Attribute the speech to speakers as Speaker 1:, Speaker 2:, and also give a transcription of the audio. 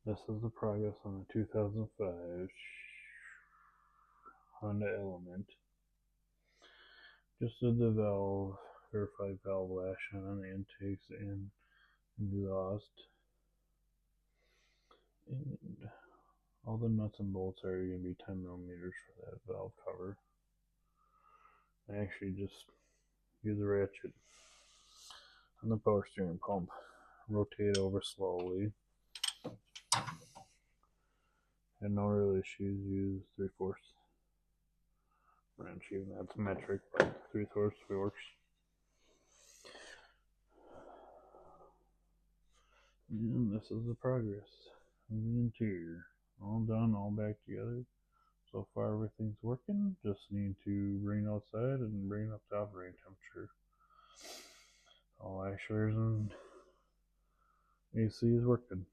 Speaker 1: This is the progress on the 2005 Honda Element. Just did the valve, verified valve lash on the intakes and exhaust. And all the nuts and bolts are going to be 10 millimeters for that valve cover. I actually just use a ratchet on the power steering pump, rotate over slowly, and no real issues. Use 3/4 wrench, even that's metric, but 3/4 works. And this is the progress of the interior. All done, all back together. So far everything's working. Just need to bring it outside and bring it up to operating temperature. All actuators and AC is working.